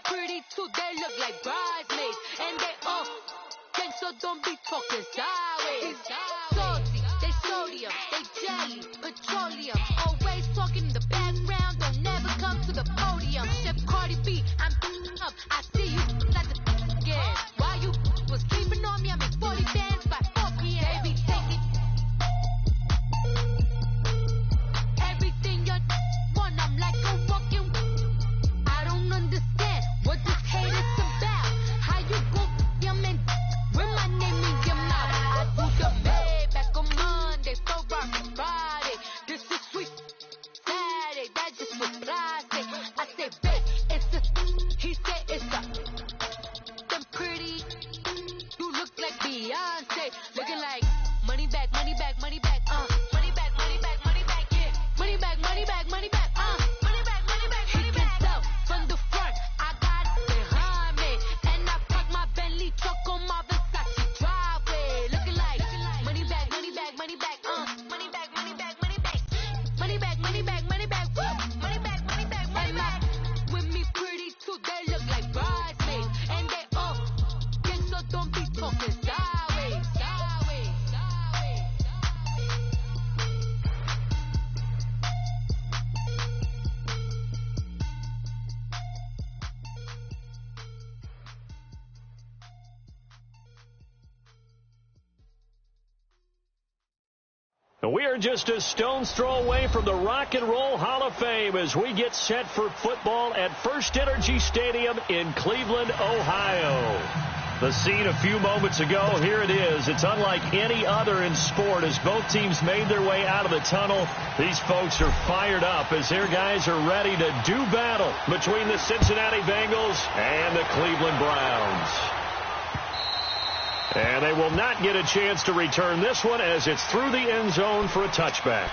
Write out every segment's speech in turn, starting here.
pretty too, they look like bridesmaids. And they all gang, so don't be talking sideways. Salty, they sodium, they jelly, petroleum. Always talking in the background, don't never come to the podium. Chef Cardi B, I'm up, I see you like the again. While you was sleeping on me, I make 40 bands by 4 p.m. Baby, take it. Everything you want, I'm like a walking. I don't understand what this hate is about. How you go, your man, with my name in your mouth. I do the bed back on Monday, so rock Friday. This is sweet Saturday, that just was plastic. I say, babe, it's the, he said it's the, them pretty. You look like Beyonce, looking like money back, money back, money back, money back, money back, money back, yeah. Money back, money back, money back, money back, money back, money back. He can tell from the front, I got it behind me, and I park my Bentley truck on my Versace driveway, looking like money back, money back, money back, money back, money back, money back, money back, money back, money back, money back, money back, money back. With me pretty too, they look like bridesmaids, and they all gang, so don't be talking sideways, sideways, sideways. We are just a stone's throw away from the Rock and Roll Hall of Fame as we get set for football at First Energy Stadium in Cleveland, Ohio. The scene a few moments ago, here it is. It's unlike any other in sport as both teams made their way out of the tunnel. These folks are fired up as their guys are ready to do battle between the Cincinnati Bengals and the Cleveland Browns. And they will not get a chance to return this one as it's through the end zone for a touchback.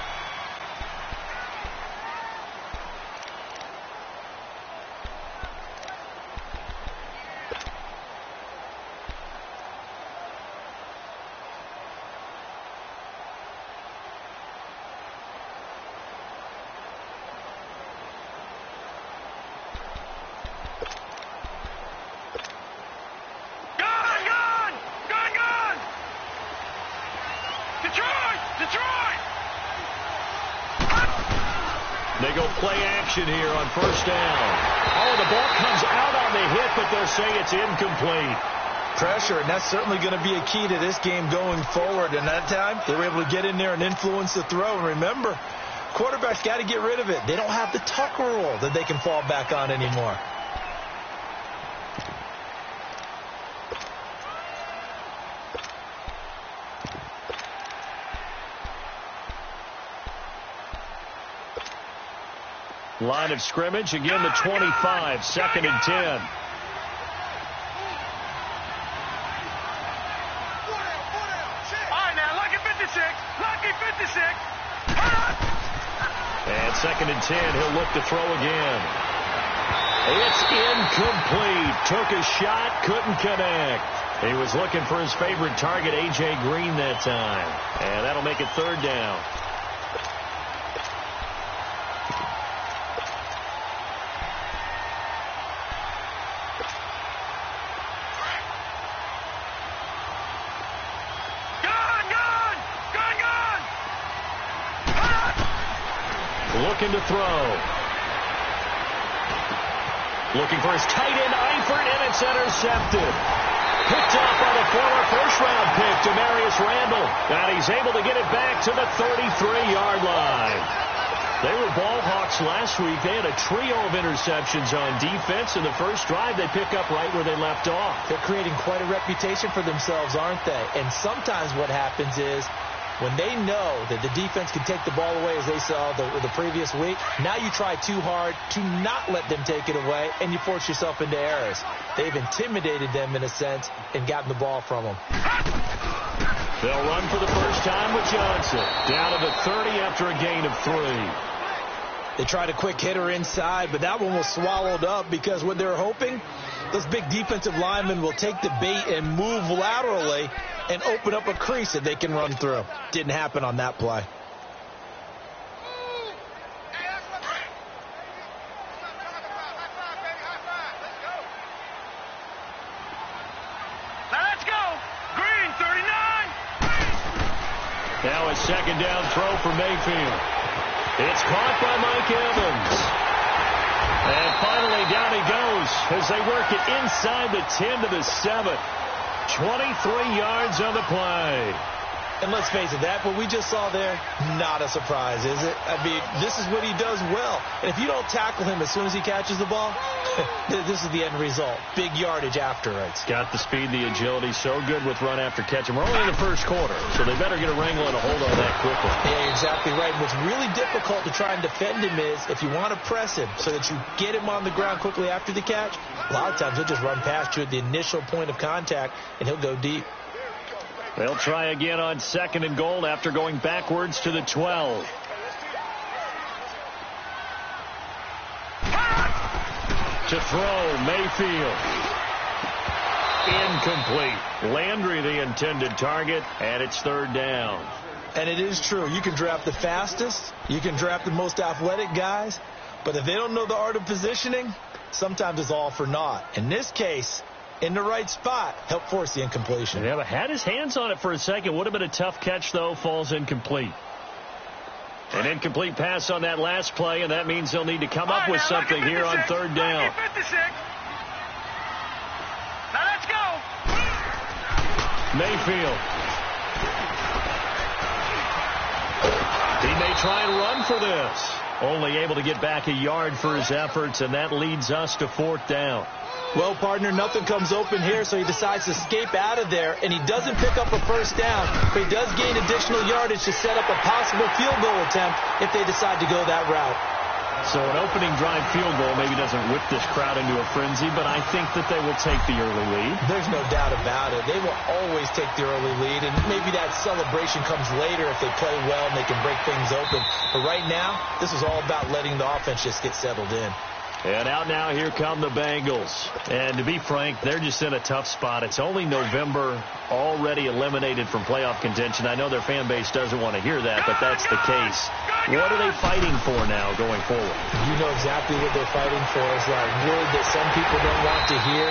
They go play action here on first down. Oh, the ball comes out on the hit, but they'll say it's incomplete. Pressure, and that's certainly going to be a key to this game going forward. And that time, they were able to get in there and influence the throw. And remember, quarterbacks got to get rid of it. They don't have the Tucker rule that they can fall back on anymore. Line of scrimmage, again the 25, second and 10. All right, now, lucky 56, lucky 56. And second and 10, he'll look to throw again. It's incomplete. Took a shot, couldn't connect. He was looking for his favorite target, A.J. Green, that time. And that'll make it third down. Looking to throw. Looking for his tight end, Eifert, and it's intercepted. Picked up by the former first-round pick, Demarius Randall. And he's able to get it back to the 33-yard line. They were ball hawks last week. They had a trio of interceptions on defense. In the first drive, they pick up right where they left off. They're creating quite a reputation for themselves, aren't they? And sometimes what happens is, when they know that the defense can take the ball away, as they saw the previous week, now you try too hard to not let them take it away, and you force yourself into errors. They've intimidated them, in a sense, and gotten the ball from them. They'll run for the first time with Johnson. Down to the 30 after a gain of 3. They tried a quick hitter inside, but that one was swallowed up because what they're hoping, those big defensive linemen will take the bait and move laterally and open up a crease that they can run through. Didn't happen on that play. Now a second down throw for Mayfield. It's caught by Mike Evans. And finally down he goes as they work it inside the 10 to the 7. 23 yards on the play. And let's face it, that what we just saw there, not a surprise, is it? I mean, this is what he does well. And if you don't tackle him as soon as he catches the ball, this is the end result. Big yardage afterwards. Got the speed, the agility, so good with run after catch. And we're only in the first quarter, so they better get a wrangle and a hold on that quickly. Yeah, you're exactly right. What's really difficult to try and defend him is if you want to press him so that you get him on the ground quickly after the catch, a lot of times he'll just run past you at the initial point of contact, and he'll go deep. They'll try again on 2nd and goal after going backwards to the 12. To throw, Mayfield. Incomplete. Landry the intended target, and it's 3rd down. And it is true. You can draft the fastest. You can draft the most athletic guys. But if they don't know the art of positioning, sometimes it's all for naught. In this case, in the right spot, help force the incompletion. Yeah, but had his hands on it for a second. Would have been a tough catch, though. Falls incomplete. An incomplete pass on that last play, and that means they'll need to come up with something here on 3rd down. Now let's go. Mayfield. He may try and run for this. Only able to get back a yard for his efforts, and that leads us to 4th down. Well, partner, nothing comes open here, so he decides to escape out of there, and he doesn't pick up a first down, but he does gain additional yardage to set up a possible field goal attempt if they decide to go that route. So an opening drive field goal maybe doesn't whip this crowd into a frenzy, but I think that they will take the early lead. There's no doubt about it. They will always take the early lead, and maybe that celebration comes later if they play well and they can break things open. But right now, this is all about letting the offense just get settled in. And out now, here come the Bengals. And to be frank, they're just in a tough spot. It's only November, already eliminated from playoff contention. I know their fan base doesn't want to hear that, but that's the case. What are they fighting for now going forward? You know exactly what they're fighting for. It's that word that some people don't want to hear,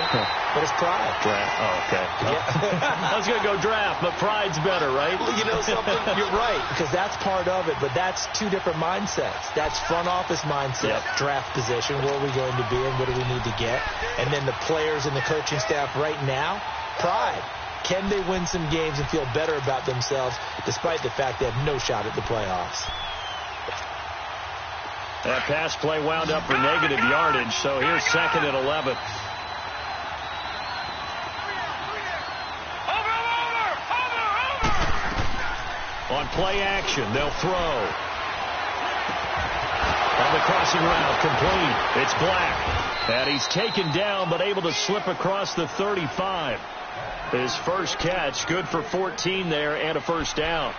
but it's pride. Draft. Oh, okay. Yeah. I was going to go draft, but pride's better, right? You know something? You're right, because that's part of it, but that's two different mindsets. That's front office mindset, draft position, where are we going to be and what do we need to get? And then the players and the coaching staff right now, pride. Can they win some games and feel better about themselves despite the fact they have no shot at the playoffs? That pass play wound up for negative yardage, so here's 2nd and 11. On play action, they'll throw. On the crossing route, complete. It's Black. And he's taken down, but able to slip across the 35. His first catch, good for 14 there and a first down.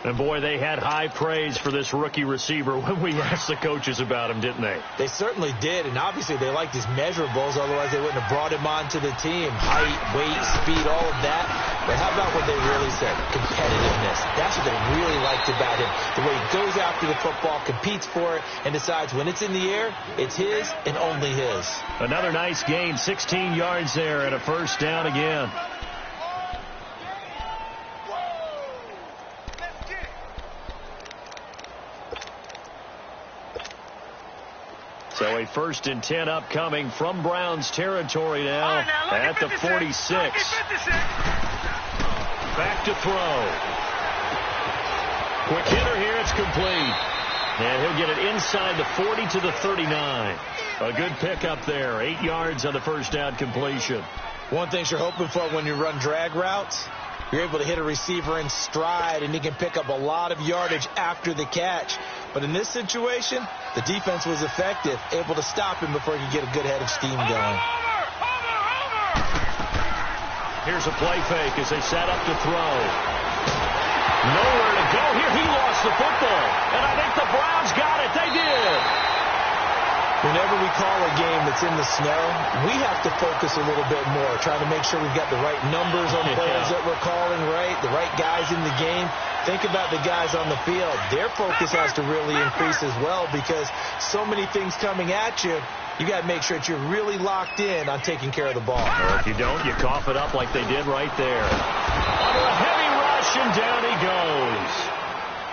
And, boy, they had high praise for this rookie receiver when we asked the coaches about him, didn't they? They certainly did, and obviously they liked his measurables, otherwise they wouldn't have brought him onto the team. Height, weight, speed, all of that. But how about what they really said? Competitiveness. That's what they really liked about him. The way he goes after the football, competes for it, and decides when it's in the air, it's his and only his. Another nice gain, 16 yards there and a first down again. So a 1st and 10 upcoming from Browns territory now at the 46. Back to throw. Quick hitter here. It's complete. And he'll get it inside the 40 to the 39. A good pickup there. 8 yards on the first down completion. One thing you're hoping for when you run drag routes, you're able to hit a receiver in stride, and he can pick up a lot of yardage after the catch. But in this situation, the defense was effective, able to stop him before he could get a good head of steam going. Here's a play fake as they set up to throw. Nowhere to go here. He lost the football. And I think the Browns got it. They did. Whenever we call a game that's in the snow, we have to focus a little bit more, trying to make sure we've got the right numbers on plays that we're calling right, the right guys in the game. Think about the guys on the field. Their focus has to really increase as well because so many things coming at you, you got to make sure that you're really locked in on taking care of the ball. Or if you don't, you cough it up like they did right there. Under a heavy rush, reception, down he goes.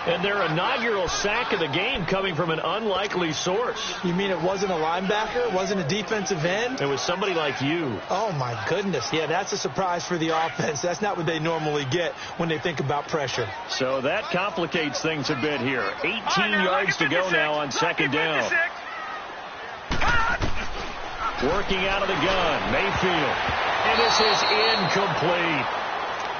And their inaugural sack of the game coming from an unlikely source. You mean it wasn't a linebacker? It wasn't a defensive end? It was somebody like you. Oh, my goodness. Yeah, that's a surprise for the offense. That's not what they normally get when they think about pressure. So that complicates things a bit here. 18 yards to go now on second down. Working out of the gun, Mayfield. And this is incomplete.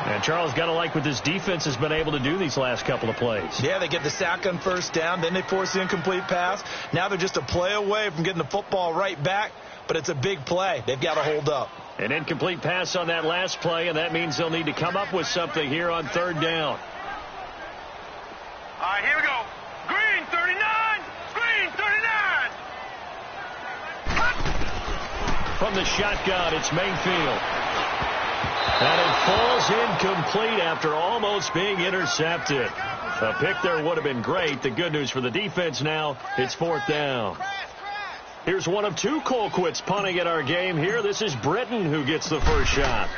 And Charles, got to like what this defense has been able to do these last couple of plays. Yeah, they get the sack on first down, then they force the incomplete pass. Now they're just a play away from getting the football right back, but it's a big play. They've got to hold up. An incomplete pass on that last play, and that means they'll need to come up with something here on third down. All right, here we go. Green 39. Green 39. From the shotgun, it's Mayfield. And it falls incomplete after almost being intercepted. A pick there would have been great. The good news for the defense now, it's fourth down. Here's one of two Colquitts punting at our game here. This is Britton who gets the first shot.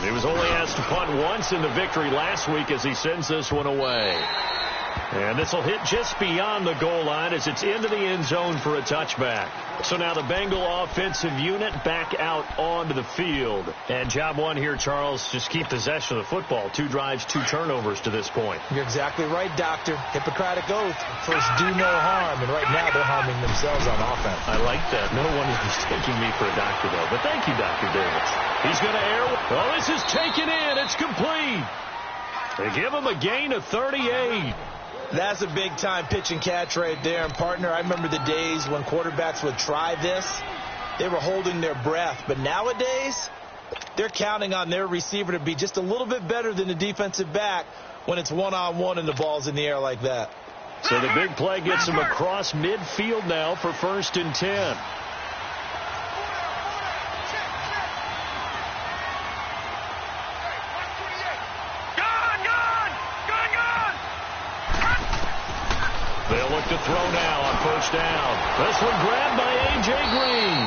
He was only asked to punt once in the victory last week as he sends this one away. And this will hit just beyond the goal line as it's into the end zone for a touchback. So now the Bengal offensive unit back out onto the field. And job one here, Charles, just keep possession of the football. 2 drives, 2 turnovers to this point. You're exactly right, Doctor. Hippocratic oath. First, do no harm. And right now, they're harming themselves on offense. I like that. No one is mistaking me for a doctor, though. But thank you, Dr. Davis. He's going to air. Oh, this is taken in. It's complete. They give him a gain of 38. That's a big-time pitch and catch right there. And, partner, I remember the days when quarterbacks would try this. They were holding their breath. But nowadays, they're counting on their receiver to be just a little bit better than the defensive back when it's one-on-one and the ball's in the air like that. So the big play gets him across midfield now for 1st and 10. They'll look to throw now on 1st down. This one grabbed by A.J. Green.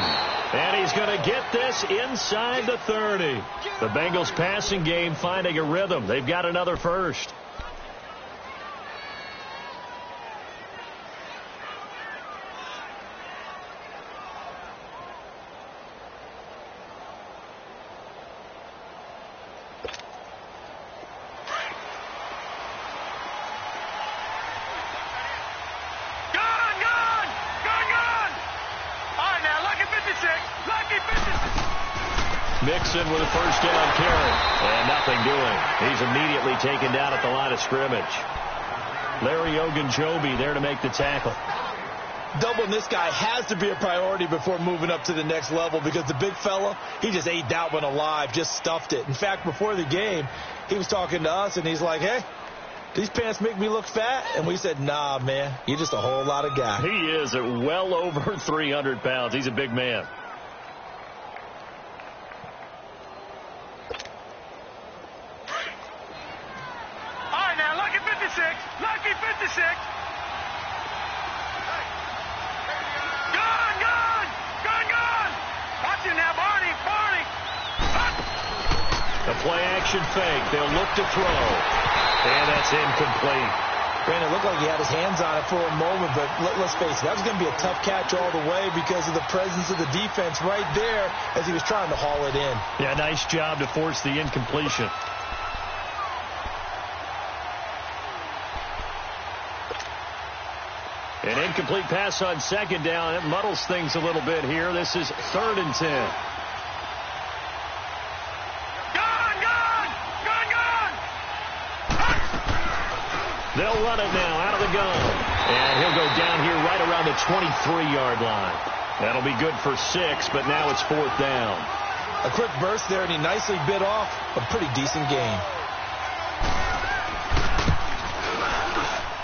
And he's going to get this inside the 30. The Bengals passing game finding a rhythm. They've got another first. Mixon with a first down carry. And nothing doing. He's immediately taken down at the line of scrimmage. Larry Ogunjobi there to make the tackle. Doubling this guy has to be a priority before moving up to the next level because the big fella, he just ate that one alive, just stuffed it. In fact, before the game, he was talking to us, and he's like, hey, these pants make me look fat? And we said, nah, man, you're just a whole lot of guy. He is at well over 300 pounds. He's a big man. Lucky 56. Gun. Watch it now, Barney. The play action fake. They'll look to throw. And that's incomplete. Brandon, it looked like he had his hands on it for a moment, but let's face it, that was going to be a tough catch all the way because of the presence of the defense right there as he was trying to haul it in. Yeah, nice job to force the incompletion. An incomplete pass on 2nd down. It muddles things a little bit here. This is 3rd and 10. Gun! They'll run it now out of the gun. And he'll go down here right around the 23-yard line. That'll be good for 6, but now it's 4th down. A quick burst there, and he nicely bit off a pretty decent gain.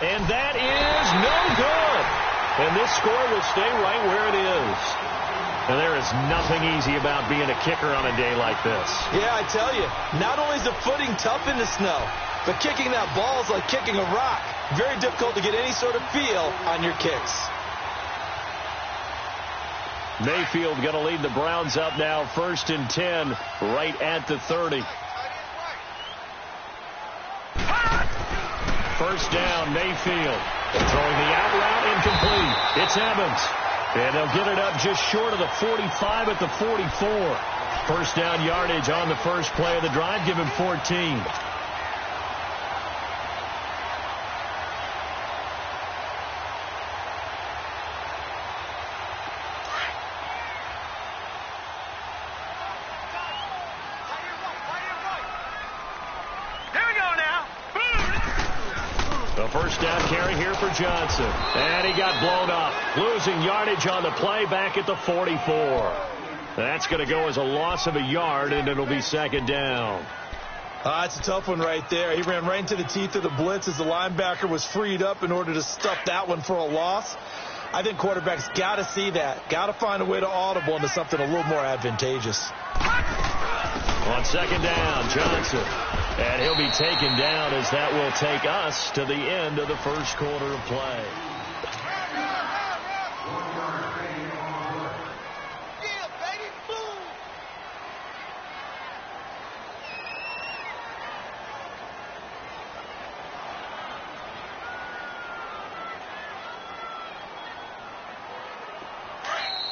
And that is no good. And this score will stay right where it is. And there is nothing easy about being a kicker on a day like this. Yeah, I tell you, not only is the footing tough in the snow, but kicking that ball is like kicking a rock. Very difficult to get any sort of feel on your kicks. Mayfield going to lead the Browns up now, 1st and 10, right at the 30. first down, Mayfield. Throwing the out route, incomplete. It's Evans. And they'll get it up just short of the 45 at the 44. First down yardage on the first play of the drive. Give him 14. First down carry here for Johnson. And he got blown up. Losing yardage on the play back at the 44. That's going to go as a loss of a yard, and it'll be second down. It's a tough one right there. He ran right into the teeth of the blitz as the linebacker was freed up in order to stuff that one for a loss. I think quarterbacks got to see that. Got to find a way to audible into something a little more advantageous. On second down, Johnson. And he'll be taken down as that will take us to the end of the first quarter of play.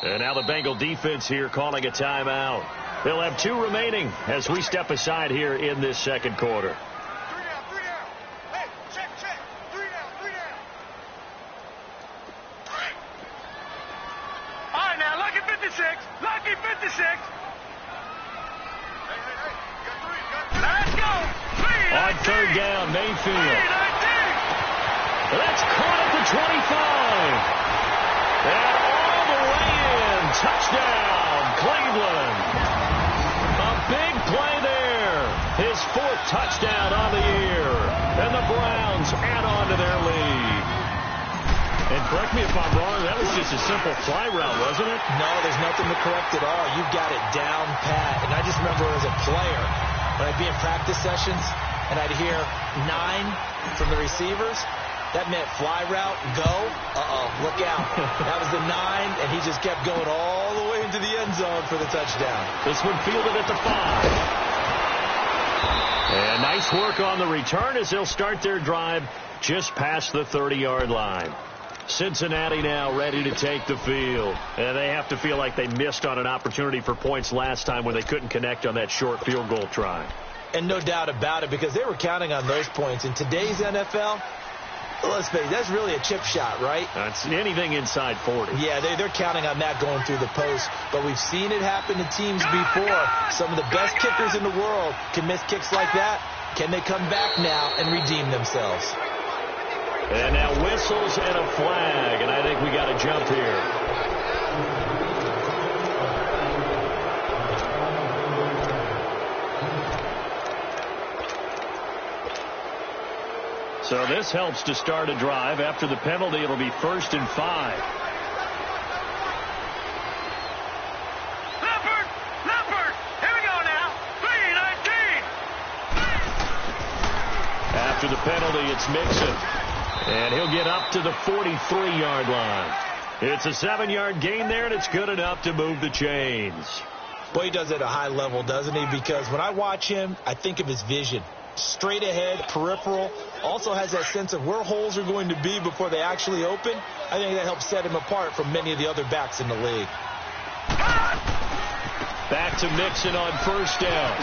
And now the Bengal defense here calling a timeout. They'll have 2 remaining as we step aside here in this second quarter. 3 down. Hey, check. 3 down. All right, now, lucky 56. Hey. Got 3. Let's go. On third down, Mayfield. That's caught at the 25. And all the way in. Touchdown, Cleveland. Big play there. His 4th touchdown on the year. And the Browns add on to their lead. And correct me if I'm wrong, that was just a simple fly route, wasn't it? No, there's nothing to correct at all. You've got it down pat. And I just remember as a player, when I'd be in practice sessions and I'd hear 9 from the receivers, that meant fly route, go. Look out. That was the 9, and he just kept going all the way into the end zone for the touchdown. This one fielded at the 5. And nice work on the return as they'll start their drive just past the 30-yard line. Cincinnati now ready to take the field. And they have to feel like they missed on an opportunity for points last time when they couldn't connect on that short field goal try. And no doubt about it, because they were counting on those points. In today's NFL, let's face it, that's really a chip shot, right? That's anything inside 40. Yeah, they're counting on that going through the post. But we've seen it happen to teams before. Some of the best kickers in the world can miss kicks like that. Can they come back now and redeem themselves? And now whistles and a flag, and I think we got a jump here. So this helps to start a drive. After the penalty, it'll be 1st and 5. Leopard, here we go now. 3:19. After the penalty, it's Mixon. And he'll get up to the 43-yard line. It's a 7-yard gain there, and it's good enough to move the chains. Boy, he does it at a high level, doesn't he? Because when I watch him, I think of his vision. Straight ahead, peripheral, also has that sense of where holes are going to be before they actually open. I think that helps set him apart from many of the other backs in the league. Back to Mixon on first down.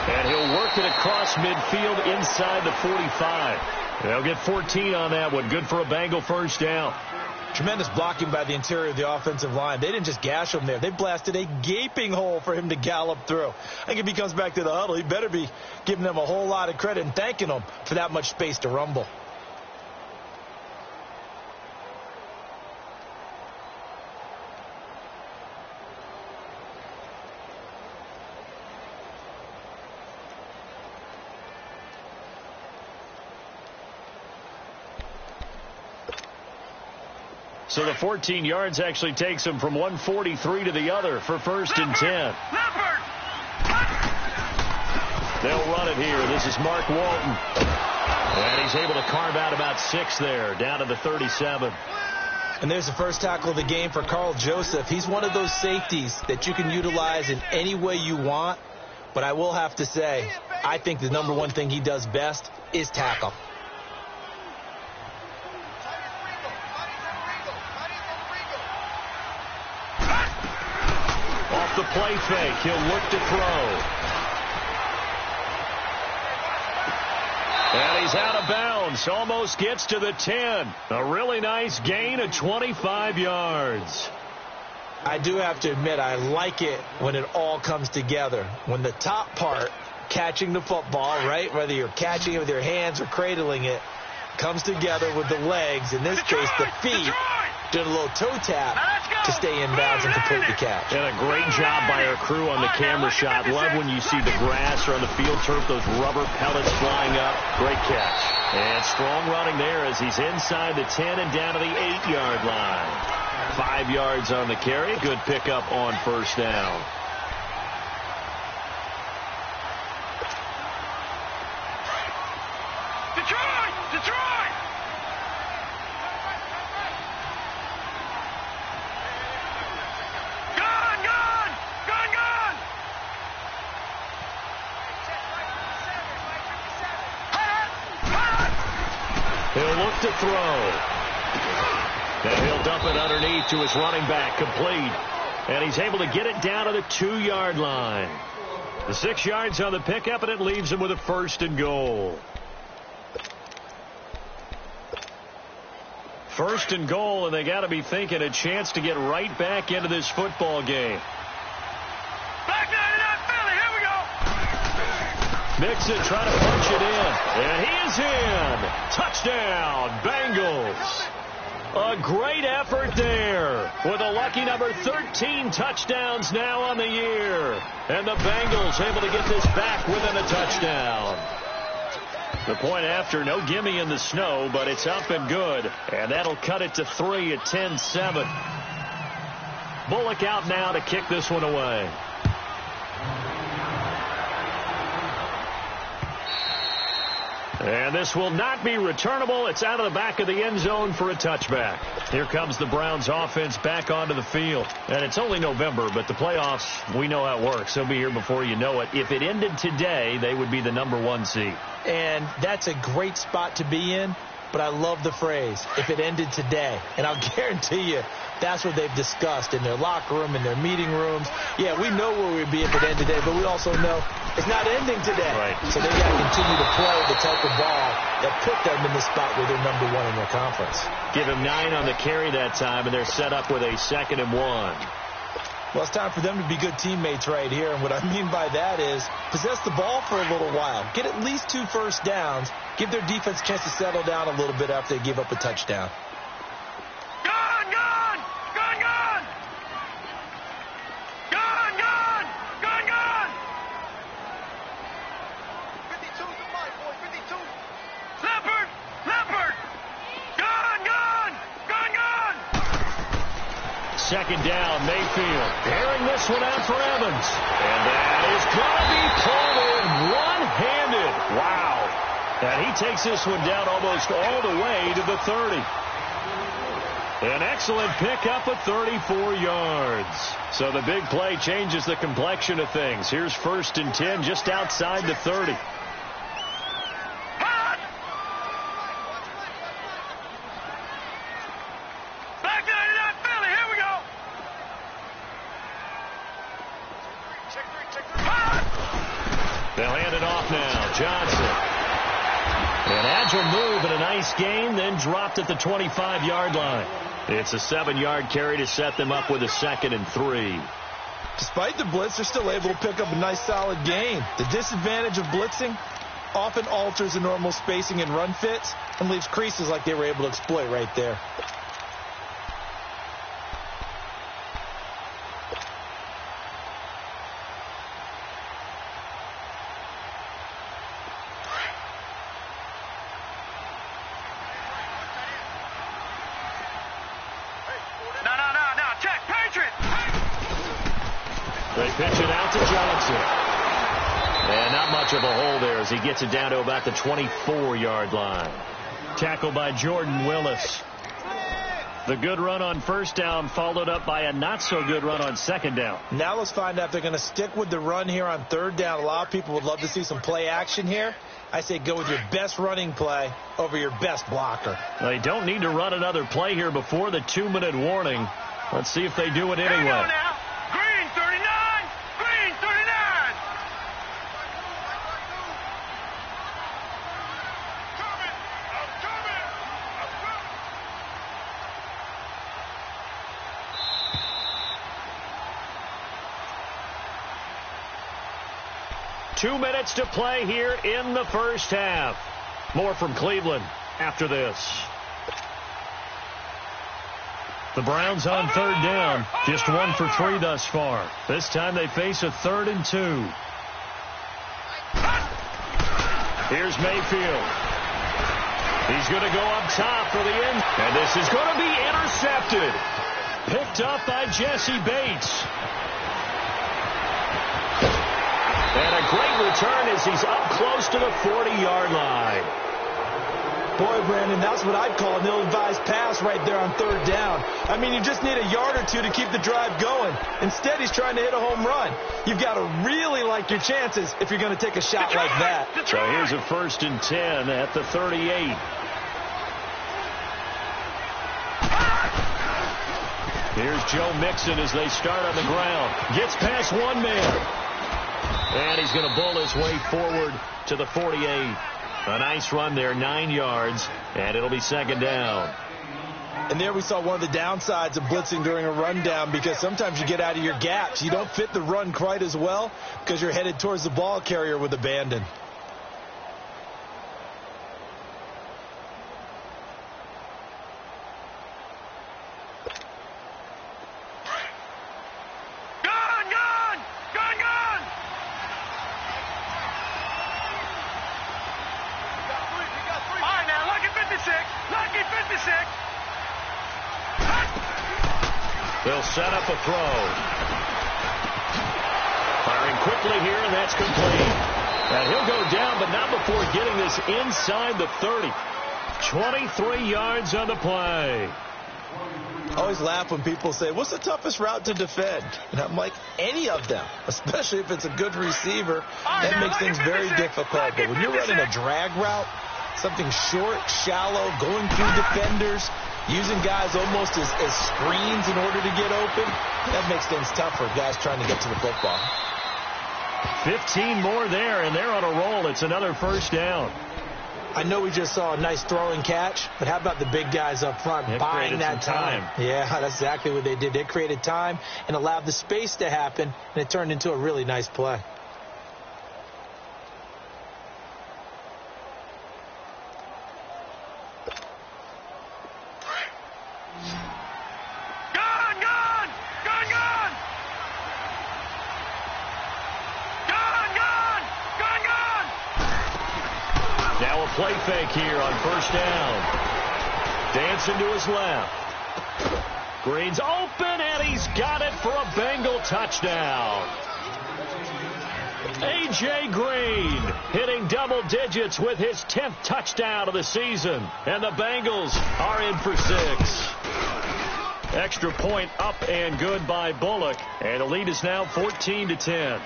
And he'll work it across midfield inside the 45. They'll get 14 on that one. Good for a Bengal first down. Tremendous blocking by the interior of the offensive line. They didn't just gash him there. They blasted a gaping hole for him to gallop through. I think if he comes back to the huddle, he better be giving them a whole lot of credit and thanking them for that much space to rumble. So the 14 yards actually takes him from 143 to the other for 1st and 10. They'll run it here. This is Mark Walton. And he's able to carve out about 6 there, down to the 37. And there's the first tackle of the game for Carl Joseph. He's one of those safeties that you can utilize in any way you want. But I will have to say, I think the number one thing he does best is tackle. off the play fake. He'll look to throw. And he's out of bounds. Almost gets to the 10. A really nice gain of 25 yards. I do have to admit, I like it when it all comes together. When the top part, catching the football, right, whether you're catching it with your hands or cradling it, comes together with the legs, in this case the feet, doing a little toe tap to stay in bounds and complete the catch. And a great job by our crew on the camera shot. Love when you see the grass or on the field turf, those rubber pellets flying up. Great catch. And strong running there as he's inside the 10 and down to the 8-yard line. 5 yards on the carry. Good pickup on first down. Detroit! Gun! He'll look to throw. And he'll dump it underneath to his running back, complete. And he's able to get it down to the 2-yard line. The 6 yards on the pickup, and it leaves him with a 1st and goal. 1st and goal, and they got to be thinking a chance to get right back into this football game. Back 99 Philly, here we go. Mixon trying to punch it in, and he is in. Touchdown, Bengals. A great effort there with a lucky number 13 touchdowns now on the year. And the Bengals able to get this back within a touchdown. The point after, no gimme in the snow, but it's up and good. And that'll cut it to 3 at 10-7. Bullock out now to kick this one away. And this will not be returnable. It's out of the back of the end zone for a touchback. Here comes the Browns offense back onto the field. And it's only November, but the playoffs, we know how it works. They'll be here before you know it. If it ended today, they would be the number 1 seed. And that's a great spot to be in, but I love the phrase, if it ended today. And I'll guarantee you, that's what they've discussed in their locker room, in their meeting rooms. Yeah, we know where we'd be if it ended today, but we also know it's not ending today. Right. So they got to continue to play the type of ball that put them in the spot where they're number 1 in their conference. Give him 9 on the carry that time, and they're set up with a 2nd and 1. Well, it's time for them to be good teammates right here. And what I mean by that is possess the ball for a little while. Get at least 2 first downs. Give their defense a chance to settle down a little bit after they give up a touchdown. Second down, Mayfield. Airing this one out for Evans. And that is going to be pulled in one-handed. Wow. And he takes this one down almost all the way to the 30. An excellent pickup of 34 yards. So the big play changes the complexion of things. Here's 1st and 10 just outside the 30. They'll hand it off now. Johnson. An agile move and a nice gain, then dropped at the 25-yard line. It's a 7-yard carry to set them up with a 2nd and 3. Despite the blitz, they're still able to pick up a nice solid gain. The disadvantage of blitzing often alters the normal spacing and run fits and leaves creases like they were able to exploit right there. They pitch it out to Johnson. And not much of a hole there as he gets it down to about the 24-yard line. Tackled by Jordan Willis. The good run on first down followed up by a not-so-good run on second down. Now let's find out if they're going to stick with the run here on third down. A lot of people would love to see some play action here. I say go with your best running play over your best blocker. They don't need to run another play here before the 2-minute warning. Let's see if they do it anyway. Green 39. 2 minutes to play here in the first half. More from Cleveland after this. The Browns on third down, just 1 for 3 thus far. This time they face a 3rd and 2. Here's Mayfield. He's going to go up top for the end. And this is going to be intercepted. Picked up by Jesse Bates. And a great return as he's up close to the 40-yard line. Boy, Brandon, that's what I'd call an ill-advised pass right there on third down. I mean, you just need a yard or two to keep the drive going. Instead, he's trying to hit a home run. You've got to really like your chances if you're going to take a shot like that. So here's a 1st and 10 at the 38. Here's Joe Mixon as they start on the ground. Gets past one man. And he's going to bull his way forward to the 48. A nice run there, 9 yards, and it'll be 2nd down. And there we saw one of the downsides of blitzing during a rundown, because sometimes you get out of your gaps. You don't fit the run quite as well because you're headed towards the ball carrier with abandon. They'll set up a throw. Firing quickly here, and that's complete. And he'll go down, but not before getting this inside the 30. 23 yards on the play. I always laugh when people say, what's the toughest route to defend? And I'm like, any of them, especially if it's a good receiver. That makes things very difficult. But when you're running a drag route, something short, shallow, going through defenders, using guys almost as screens in order to get open, that makes things tough for guys trying to get to the football. 15 more there, and they're on a roll. It's another 1st down. I know we just saw a nice throwing catch, but how about the big guys up front buying that time? Yeah, that's exactly what they did. They created time and allowed the space to happen, and it turned into a really nice play. Play fake here on 1st down. Dancing to his left. Green's open, and he's got it for a Bengal touchdown. A.J. Green hitting double digits with his 10th touchdown of the season. And the Bengals are in for 6. Extra point up and good by Bullock. And the lead is now 14-10.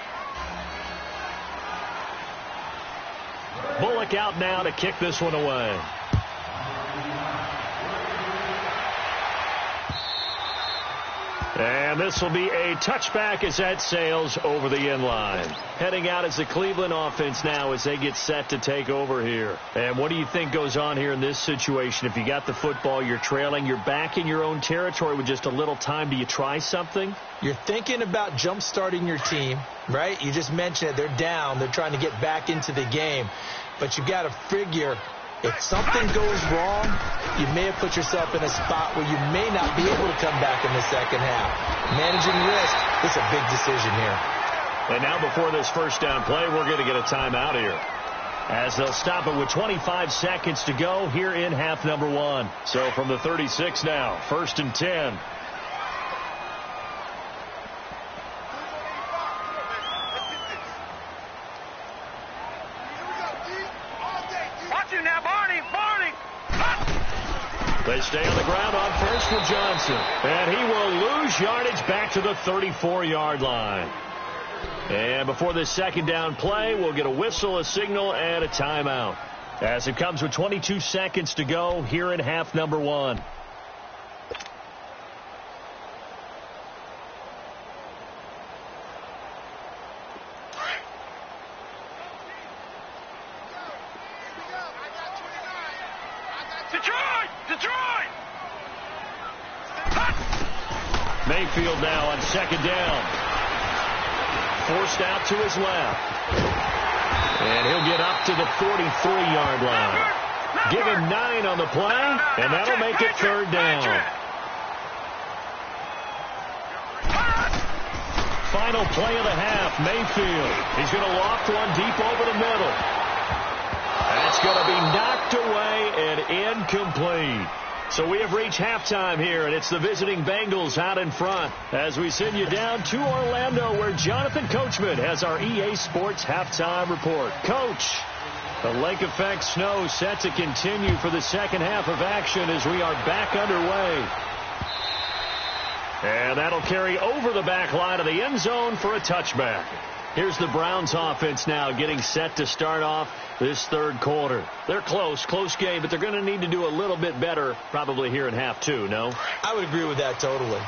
Bullock out now to kick this one away. And this will be a touchback as that sails over the end line. Heading out is the Cleveland offense now as they get set to take over here. And what do you think goes on here in this situation? If you got the football, you're trailing, you're back in your own territory with just a little time. Do you try something? You're thinking about jump-starting your team, right? You just mentioned it. They're down. They're trying to get back into the game. But you've got to figure, if something goes wrong, you may have put yourself in a spot where you may not be able to come back in the second half. Managing risk, it's a big decision here. And now before this 1st down play, we're going to get a timeout here, as they'll stop it with 25 seconds to go here in half number 1. So from the 36 now, 1st and 10. They stay on the ground on 1st with Johnson. And he will lose yardage back to the 34-yard line. And before this 2nd down play, we'll get a whistle, a signal, and a timeout, as it comes with 22 seconds to go here in half number 1. Mayfield now on 2nd down. Forced out to his left. And he'll get up to the 43-yard line. Give him 9 on the play, and that'll make it 3rd down. Final play of the half, Mayfield. He's going to loft one deep over the middle. That's going to be knocked away and incomplete. So we have reached halftime here, and it's the visiting Bengals out in front as we send you down to Orlando, where Jonathan Coachman has our EA Sports halftime report. Coach, the lake effect snow set to continue for the second half of action as we are back underway. And that'll carry over the back line of the end zone for a touchback. Here's the Browns offense now getting set to start off this third quarter. They're close game, but they're going to need to do a little bit better probably here in half 2, no? I would agree with that totally.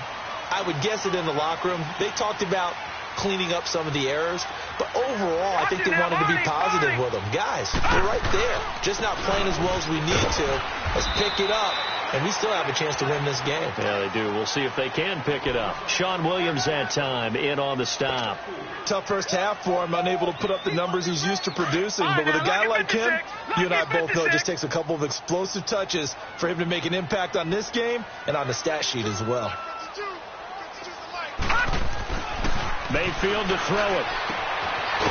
I would guess it in the locker room. They talked about cleaning up some of the errors, but overall I think they wanted to be positive with them. Guys, we're right there. Just not playing as well as we need to. Let's pick it up. And we still have a chance to win this game. Yeah, they do. We'll see if they can pick it up. Sean Williams that time in on the stop. Tough first half for him, unable to put up the numbers he's used to producing. But with a guy like him, you and I both know it just takes a couple of explosive touches for him to make an impact on this game and on the stat sheet as well. Mayfield to throw it.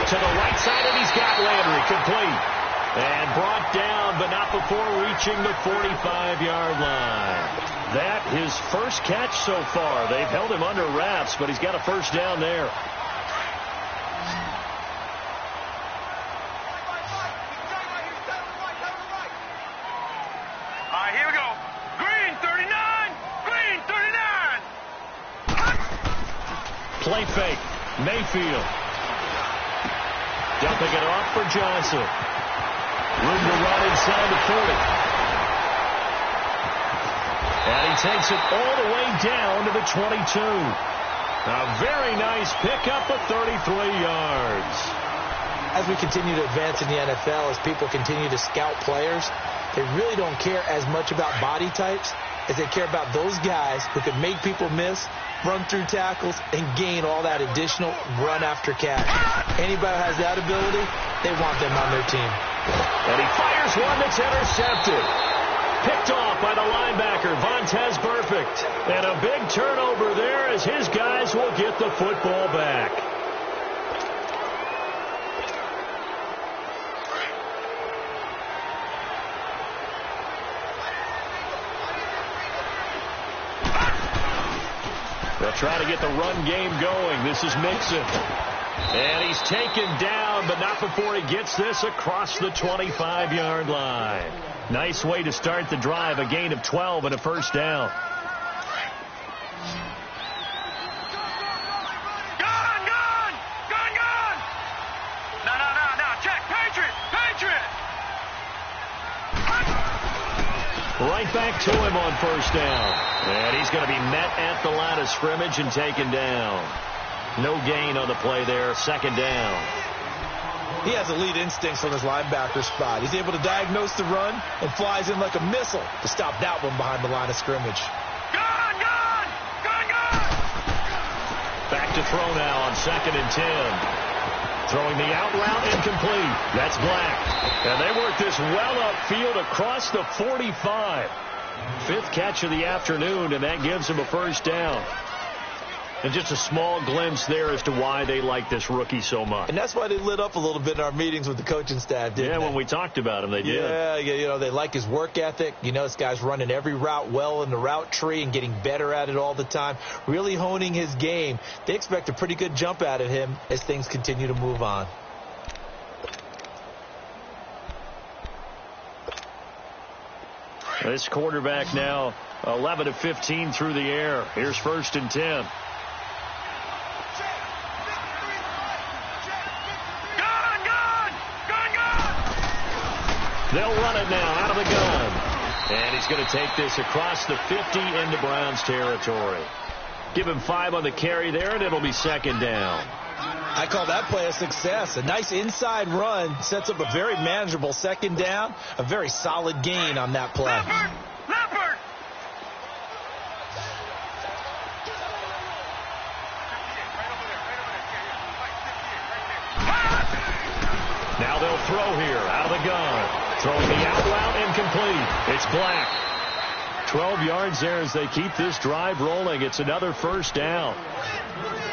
To the right side, and he's got Landry complete. And brought down, but not before reaching the 45-yard line. That his first catch so far. They've held him under wraps, but he's got a first down there. All right, here we go. Green 39. Green 39. Play fake. Mayfield. Dumping it off for Johnson. Room to run inside the 40. And he takes it all the way down to the 22. A very nice pickup of 33 yards. As we continue to advance in the NFL, as people continue to scout players, they really don't care as much about body types as they care about those guys who can make people miss, run through tackles, and gain all that additional run after catch. Anybody who has that ability, they want them on their team. And he fires one that's intercepted. Picked off by the linebacker, Vontaze Burfict. And a big turnover there as his guys will get the football back. They'll try to get the run game going. This is Mixon. And he's taken down, but not before he gets this across the 25-yard line. Nice way to start the drive, a gain of 12 and a first down. Gone! No, check, Patriot! Right back to him on first down. And he's going to be met at the line of scrimmage and taken down. No gain on the play there, second down. He has elite instincts from his linebacker spot. He's able to diagnose the run and flies in like a missile to stop that one behind the line of scrimmage. Gone! Back to throw now on 2nd and 10. Throwing the out route incomplete. That's Black. And they work this well upfield across the 45. 5th catch of the afternoon, and that gives him a first down. And just a small glimpse there as to why they like this rookie so much. And that's why they lit up a little bit in our meetings with the coaching staff, didn't they? Yeah, when we talked about him, they did. Yeah, you know, they like his work ethic. You know, this guy's running every route well in the route tree and getting better at it all the time, really honing his game. They expect a pretty good jump out of him as things continue to move on. This quarterback now 11 of 15 through the air. Here's 1st and 10. They'll run it now out of the gun. And he's going to take this across the 50 into Browns territory. Give him 5 on the carry there, and it'll be second down. I call that play a success. A nice inside run sets up a very manageable second down. A very solid gain on that play. Leopard! Now they'll throw here out of the gun. Throwing the out route incomplete. It's Black. 12 yards there as they keep this drive rolling. It's another first down.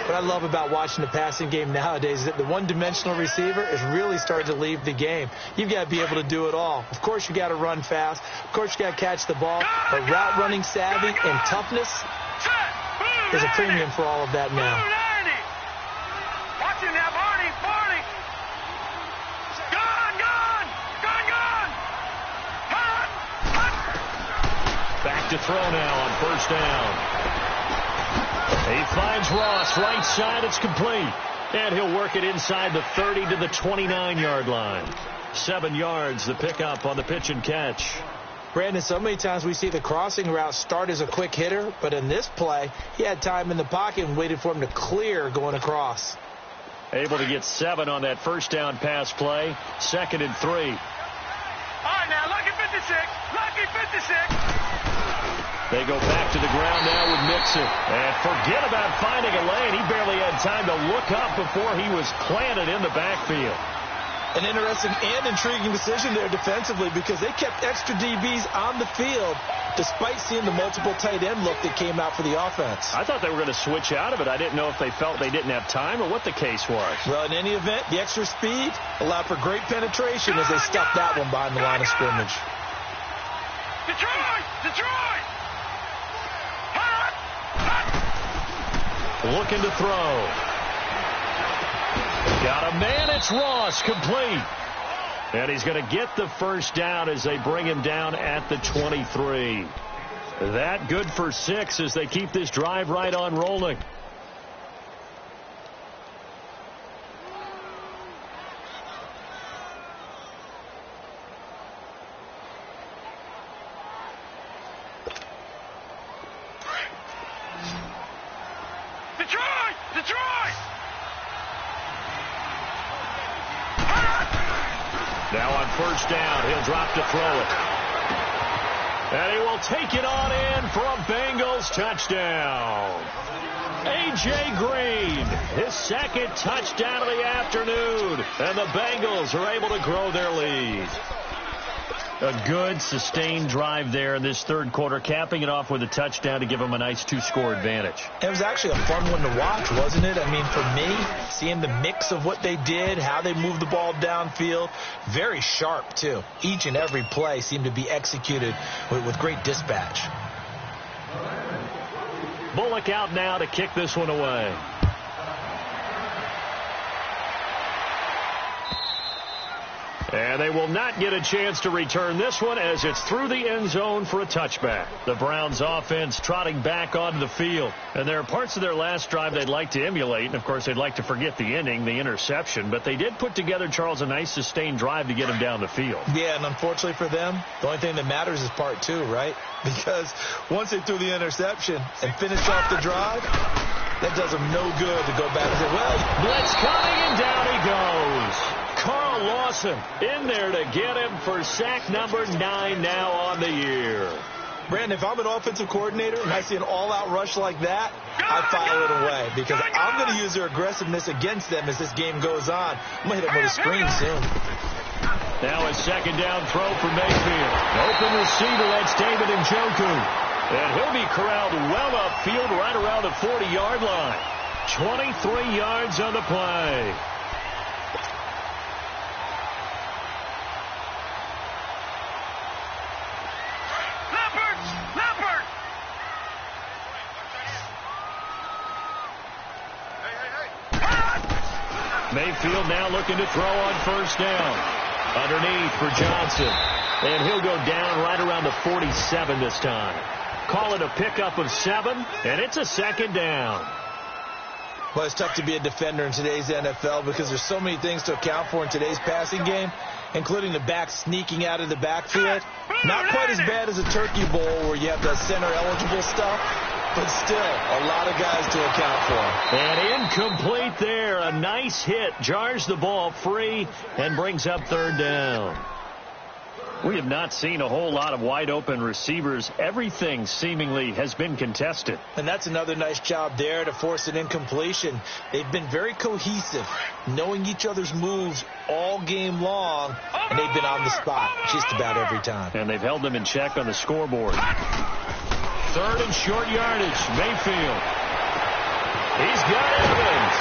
What I love about watching the passing game nowadays is that the one-dimensional receiver is really starting to leave the game. You've got to be able to do it all. Of course, you got to run fast. Of course, you got to catch the ball. But route running savvy and toughness is a premium for all of that now. Watching that, Barney. Gun. Back to throw now on first down. He finds Ross right side. It's complete. And he'll work it inside the 30 to the 29-yard line. 7 yards, the pickup on the pitch and catch. Brandon, so many times we see the crossing route start as a quick hitter, but in this play, he had time in the pocket and waited for him to clear going across. Able to get 7 on that first down pass play. 2nd and 3. All right, now, lucky 56. They go back to the ground now with Mixon. And forget about finding a lane. He barely had time to look up before he was planted in the backfield. An interesting and intriguing decision there defensively because they kept extra DBs on the field despite seeing the multiple tight end look that came out for the offense. I thought they were going to switch out of it. I didn't know if they felt they didn't have time or what the case was. Well, in any event, the extra speed allowed for great penetration as they stuffed that one behind the line of scrimmage. Detroit! Looking to throw. Got a man. It's Ross. Complete. And he's going to get the first down as they bring him down at the 23. That good for 6 as they keep this drive right on rolling. Now on first down, he'll drop to throw it. And he will take it on in for a Bengals touchdown. A.J. Green, his 2nd touchdown of the afternoon. And the Bengals are able to grow their lead. A good, sustained drive there in this third quarter, capping it off with a touchdown to give them a nice 2-score advantage. It was actually a fun one to watch, wasn't it? I mean, for me, seeing the mix of what they did, how they moved the ball downfield, very sharp, too. Each and every play seemed to be executed with great dispatch. Bullock out now to kick this one away. And they will not get a chance to return this one as it's through the end zone for a touchback. The Browns offense trotting back onto the field. And there are parts of their last drive they'd like to emulate. And, of course, they'd like to forget the ending, the interception. But they did put together, Charles, a nice sustained drive to get them down the field. Yeah, and unfortunately for them, the only thing that matters is part 2, right? Because once they threw the interception and finished off the drive, that does them no good to go back and say, well, blitz coming, and down he goes. Carl Lawson in there to get him for sack number 9 now on the year. Brandon, if I'm an offensive coordinator and I see an all-out rush like that, I file it away because I'm going to use their aggressiveness against them as this game goes on. I'm going to hit them with a screen soon. Now a 2nd down throw for Mayfield. Open receiver, that's David Njoku. And he'll be corralled well upfield right around the 40-yard line. 23 yards on the play. Mayfield now looking to throw on first down. Underneath for Johnson. And he'll go down right around the 47 this time. Call it a pickup of 7, and it's a 2nd down. Well, it's tough to be a defender in today's NFL because there's so many things to account for in today's passing game, including the back sneaking out of the backfield. Not quite as bad as a Turkey Bowl where you have the center-eligible stuff, but still a lot of guys to account for. And incomplete there. A nice hit. Jars the ball free and brings up 3rd down. We have not seen a whole lot of wide-open receivers. Everything seemingly has been contested. And that's another nice job there to force an incompletion. They've been very cohesive, knowing each other's moves all game long, and they've been on the spot just about every time. And they've held them in check on the scoreboard. Third and short yardage, Mayfield. He's got Evans.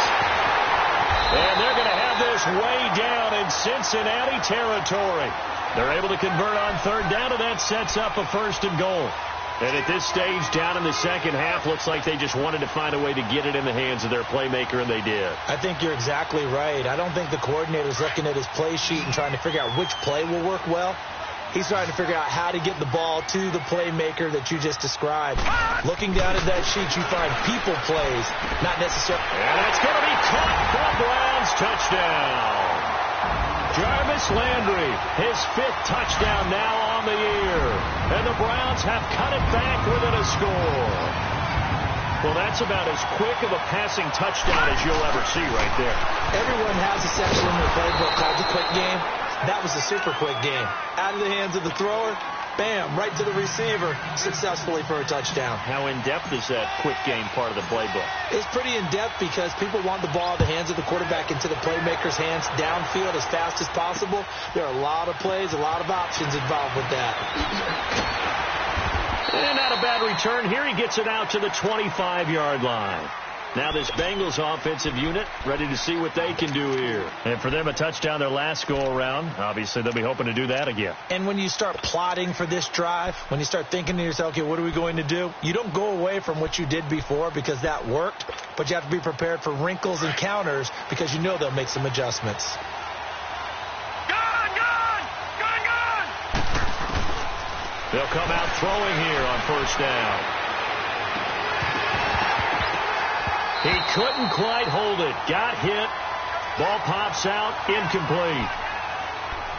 And they're going to have this way down in Cincinnati territory. They're able to convert on third down, and that sets up a 1st and goal. And at this stage, down in the second half, looks like they just wanted to find a way to get it in the hands of their playmaker, and they did. I think you're exactly right. I don't think the coordinator's looking at his play sheet and trying to figure out which play will work well. He's trying to figure out how to get the ball to the playmaker that you just described. Looking down at that sheet, you find people plays, not necessarily. And it's going to be caught for Browns touchdown. Jarvis Landry, his 5th touchdown now on the year. And the Browns have cut it back within a score. Well, that's about as quick of a passing touchdown as you'll ever see right there. Everyone has a section in their playbook called the quick game. That was a super quick game. Out of the hands of the thrower, bam, right to the receiver, successfully for a touchdown. How in-depth is that quick game part of the playbook? It's pretty in-depth because people want the ball in the hands of the quarterback into the playmaker's hands downfield as fast as possible. There are a lot of plays, a lot of options involved with that. And not a bad return here. He gets it out to the 25-yard line. Now this Bengals offensive unit ready to see what they can do here. And for them, a touchdown their last go-around. Obviously, they'll be hoping to do that again. And when you start plotting for this drive, when you start thinking to yourself, okay, what are we going to do? You don't go away from what you did before because that worked, but you have to be prepared for wrinkles and counters because you know they'll make some adjustments. They'll come out throwing here on 1st down. He couldn't quite hold it. Got hit. Ball pops out. Incomplete.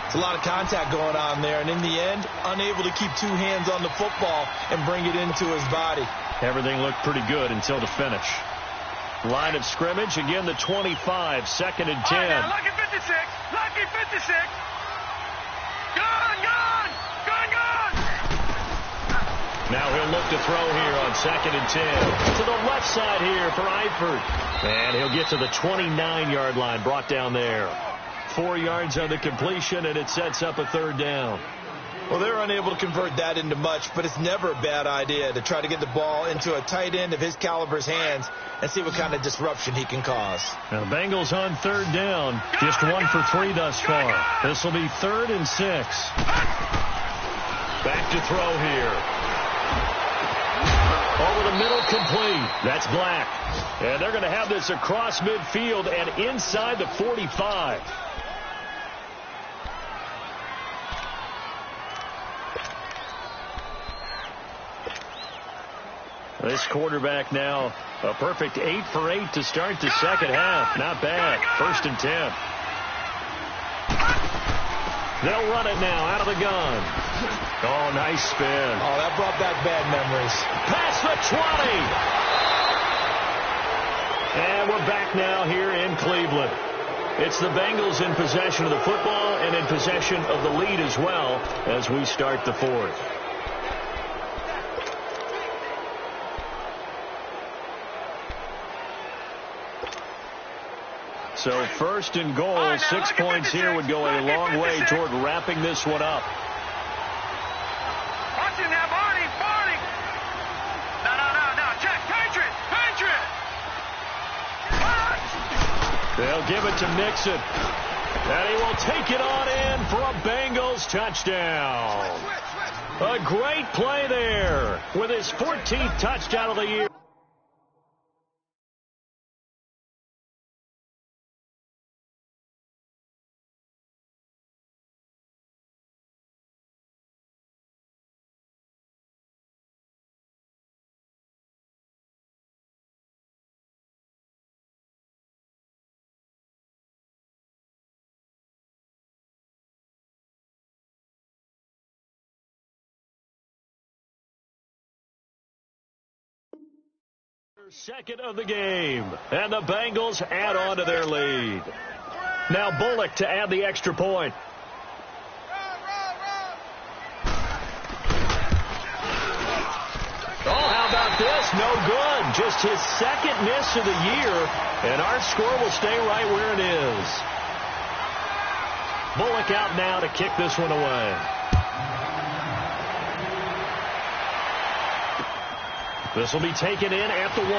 It's a lot of contact going on there, and in the end, unable to keep 2 hands on the football and bring it into his body. Everything looked pretty good until the finish. Line of scrimmage, again the 25, 2nd and 10. Right now, lucky 56, lucky 56. Gone. Now he'll look to throw here on 2nd and 10. To the left side here for Eifert. And he'll get to the 29-yard line, brought down there. 4 yards on the completion, and it sets up a 3rd down. Well, they're unable to convert that into much, but it's never a bad idea to try to get the ball into a tight end of his caliber's hands and see what kind of disruption he can cause. Now the Bengals on 3rd down. Just 1 for 3 thus far. This will be 3rd and 6. Back to throw here. Over the middle, complete. That's Black. And they're going to have this across midfield and inside the 45. This quarterback now a perfect 8 for 8 to start the second half. Not bad. 1st and 10. They'll run it now out of the gun. Oh, nice spin. Oh, that brought back bad memories. Past the 20. And we're back now here in Cleveland. It's the Bengals in possession of the football and in possession of the lead as well as we start the 4th. So 1st and goal, 6 points here would go a long way toward wrapping this one up. Watch it now, Barney. No. Check. Patriot. They'll give it to Mixon. And he will take it on in for a Bengals touchdown. A great play there with his 14th touchdown of the year. Second of the game, and the Bengals add on to their lead. Now Bullock to add the extra point. just his second miss of the year, and our score will stay right where it is. Bullock out now to kick this one away. This will be taken in at the 1.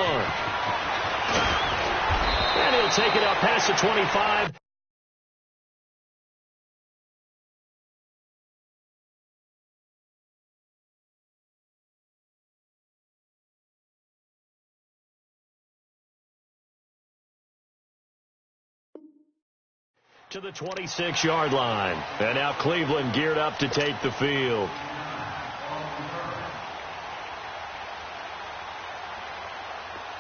And he'll take it up past the 25. To the 26-yard line. And now Cleveland geared up to take the field.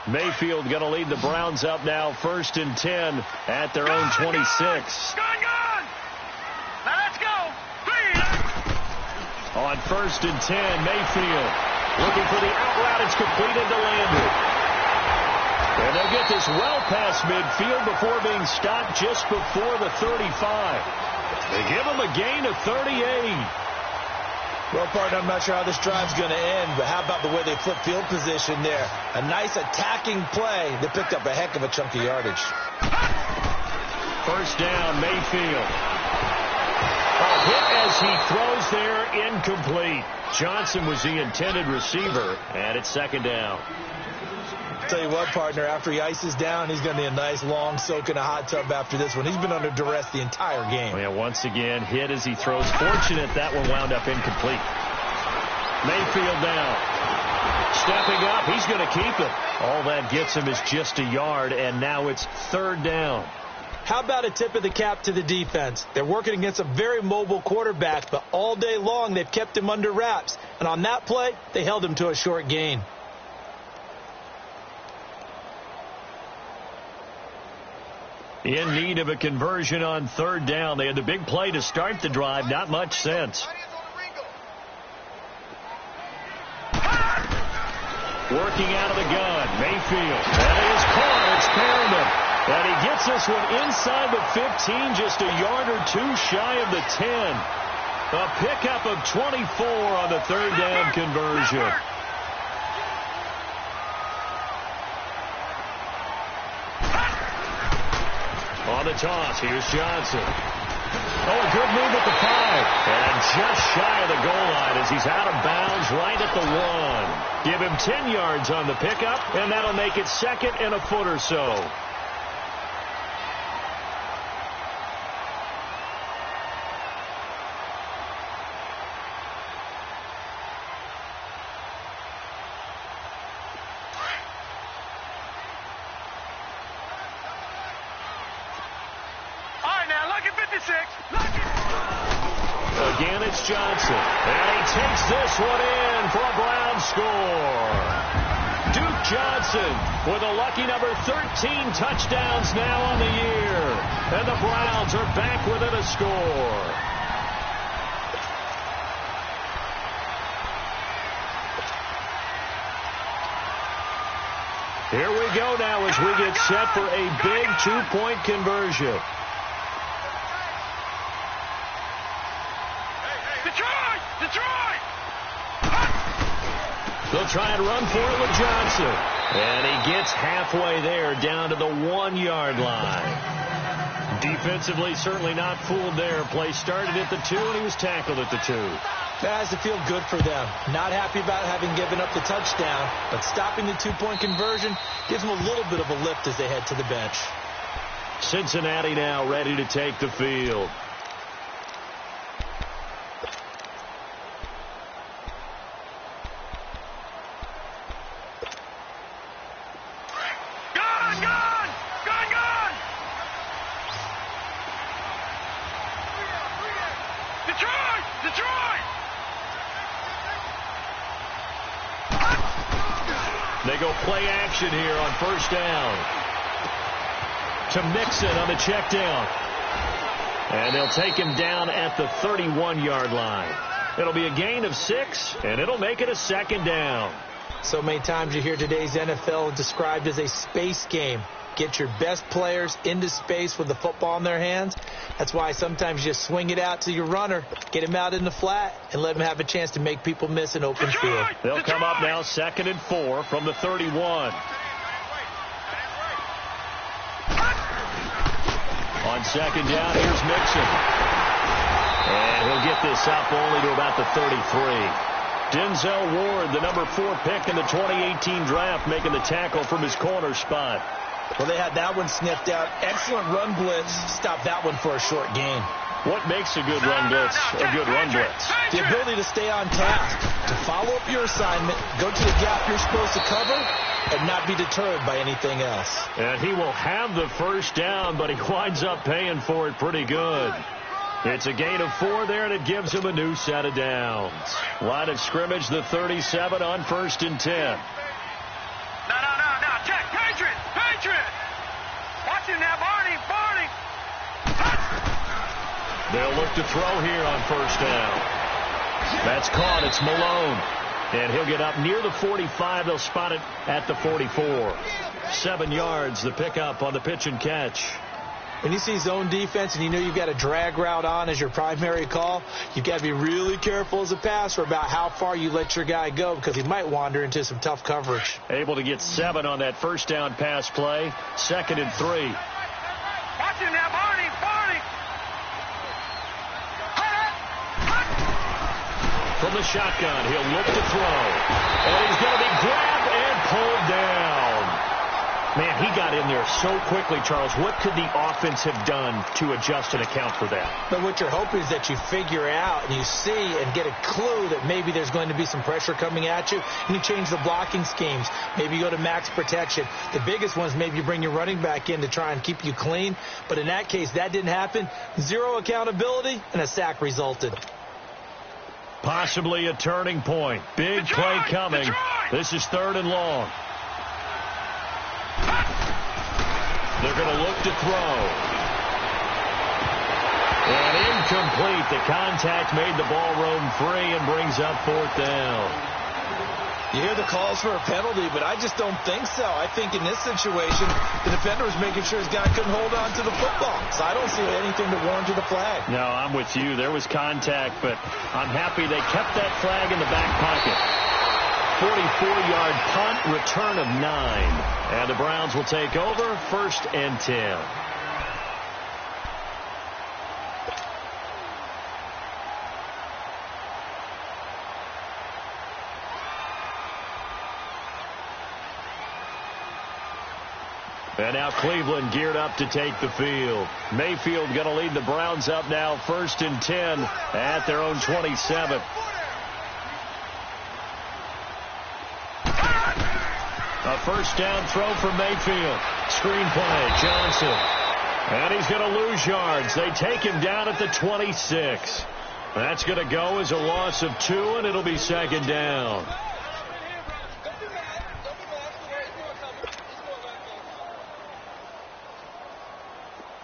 Mayfield going to lead the Browns up now, 1st and 10 at their own 26. Gone! Now let's go! 3. On 1st and 10, Mayfield looking for the out route. It's completed to Landry. And they'll get this well past midfield before being stopped just before the 35. They give him a gain of 38. Well, partner, I'm not sure how this drive's going to end, but how about the way they flip field position there? A nice attacking play that picked up a heck of a chunk of yardage. 1st down, Mayfield. A hit as he throws there, incomplete. Johnson was the intended receiver, and it's 2nd down. Tell you what, partner, after he ices down, he's going to need a nice long soak in a hot tub after this one. He's been under duress the entire game. Yeah, once again, hit as he throws. Fortunate that one wound up incomplete. Mayfield now. Stepping up, he's going to keep it. All that gets him is just a yard, and now it's 3rd down. How about a tip of the cap to the defense? They're working against a very mobile quarterback, but all day long they've kept him under wraps. And on that play, they held him to a short gain. In need of a conversion on 3rd down. They had the big play to start the drive. Not much sense. Working out of the gun. Mayfield. That is caught. It's Perriman. And he gets this one inside the 15, just a yard or 2 shy of the 10. A pickup of 24 on the 3rd down conversion. On the toss, here's Johnson. Oh, a good move at the 5. And just shy of the goal line as he's out of bounds right at the 1. Give him 10 yards on the pickup, and that'll make it 2nd and a foot or so. Again, it's Johnson. And he takes this one in for a Brown score. Duke Johnson with a lucky number 13 touchdowns now on the year. And the Browns are back within a score. Here we go now as we get set for a big 2-point conversion. Detroit! They'll try and run for it with Johnson. And he gets halfway there down to the 1-yard line. Defensively, certainly not fooled there. Play started at the 2, and he was tackled at the 2. That has to feel good for them. Not happy about having given up the touchdown, but stopping the 2-point conversion gives them a little bit of a lift as they head to the bench. Cincinnati now ready to take the field. They go play action here on 1st down. To Mixon on the check down. And they'll take him down at the 31-yard line. It'll be a gain of 6, and it'll make it a 2nd down. So many times you hear today's NFL described as a space game. Get your best players into space with the football in their hands. That's why sometimes you just swing it out to your runner, get him out in the flat, and let him have a chance to make people miss an open field. They'll come up now 2nd and 4 from the 31. On second down, here's Mixon. And he'll get this up only to about the 33. Denzel Ward, the number 4 pick in the 2018 draft, making the tackle from his corner spot. Well, they had that one sniffed out. Excellent run blitz. Stop that one for a short gain. What makes a good run blitz a good run blitz? The ability to stay on task, to follow up your assignment, go to the gap you're supposed to cover, and not be deterred by anything else. And he will have the first down, but he winds up paying for it pretty good. It's a gain of 4 there, and it gives him a new set of downs. Line of scrimmage, the 37 on 1st and 10. No. Check. Patriot. Watch him now, Barney. They'll look to throw here on 1st down. That's caught. It's Malone. And he'll get up near the 45. They'll spot it at the 44. 7 yards, the pickup on the pitch and catch. When you see zone defense and you know you've got a drag route on as your primary call, you've got to be really careful as a passer about how far you let your guy go because he might wander into some tough coverage. Able to get 7 on that 1st down pass play. 2nd and 3. Watch him now, Barney. From the shotgun, he'll look to throw. And he's going to be grabbed and pulled down. Man, he got in there so quickly, Charles. What could the offense have done to adjust and account for that? But what you're hoping is that you figure out and you see and get a clue that maybe there's going to be some pressure coming at you, and you change the blocking schemes. Maybe you go to max protection. The biggest one is maybe you bring your running back in to try and keep you clean. But in that case, that didn't happen. 0 accountability, and a sack resulted. Possibly a turning point. Big play coming. This is 3rd and long. They're going to look to throw. And incomplete. The contact made the ball roam free and brings up 4th down. You hear the calls for a penalty, but I just don't think so. I think in this situation, the defender was making sure his guy couldn't hold on to the football. So I don't see anything to warrant the flag. No, I'm with you. There was contact, but I'm happy they kept that flag in the back pocket. 44-yard punt, return of 9. And the Browns will take over, 1st and 10. And now Cleveland geared up to take the field. Mayfield going to lead the Browns up now, 1st and 10 at their own 27. A 1st down throw from Mayfield. Screen play, Johnson. And he's going to lose yards. They take him down at the 26. That's going to go as a loss of 2, and it'll be 2nd down.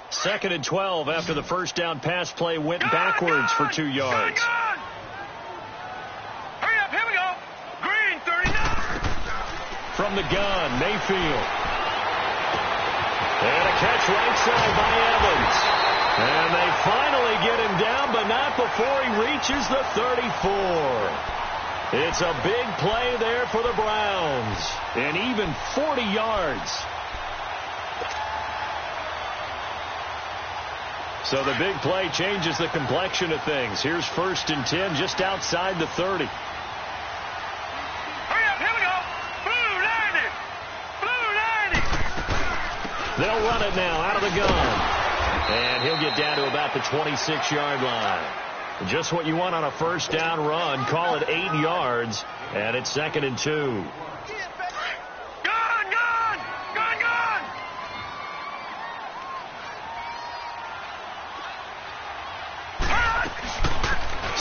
Second and 12 after the 1st down pass play went backwards for 2 yards. Hurry up, here we go. Green, 39. From the gun, Mayfield. And a catch right side by Evans. And they finally get him down, but not before he reaches the 34. It's a big play there for the Browns. And even 40 yards. So the big play changes the complexion of things. Here's 1st and 10 just outside the 30. Hurry up, here we go. Blue 90. They'll run it now out of the gun. And he'll get down to about the 26-yard line. Just what you want on a 1st down run. Call it 8 yards. And it's 2nd and 2.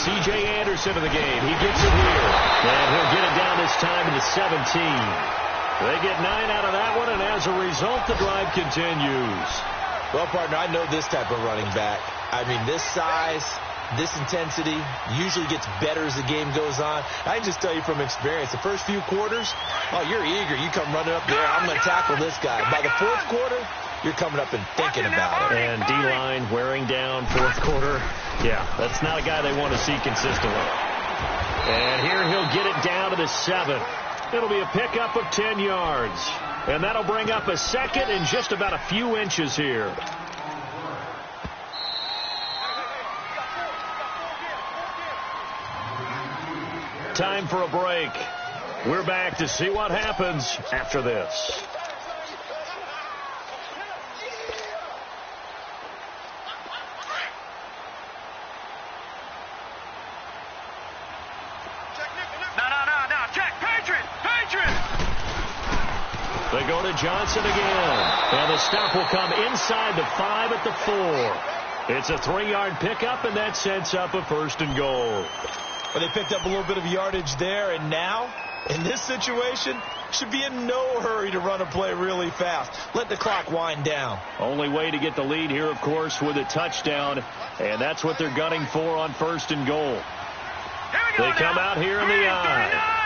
C.J. Anderson in the game. He gets it here. And he'll get it down this time to the 17. They get 9 out of that one, and as a result, the drive continues. Well, partner, I know this type of running back. I mean, this size, this intensity usually gets better as the game goes on. I can just tell you from experience, the first few quarters, oh, you're eager. You come running up there, I'm going to tackle this guy. By the 4th quarter, you're coming up and thinking about it. And D-line wearing down 4th quarter. Yeah, that's not a guy they want to see consistently. And here he'll get it down to the 7. It'll be a pickup of 10 yards. And that'll bring up a 2nd and just about a few inches here. Time for a break. We're back to see what happens after this. They go to Johnson again. And the stop will come inside the 5 at the 4. It's a 3-yard pickup, and that sets up a 1st and goal. Well, they picked up a little bit of yardage there, and now, in this situation, should be in no hurry to run a play really fast. Let the clock wind down. Only way to get the lead here, of course, with a touchdown, and that's what they're gunning for on 1st and goal. They come out here in the eye.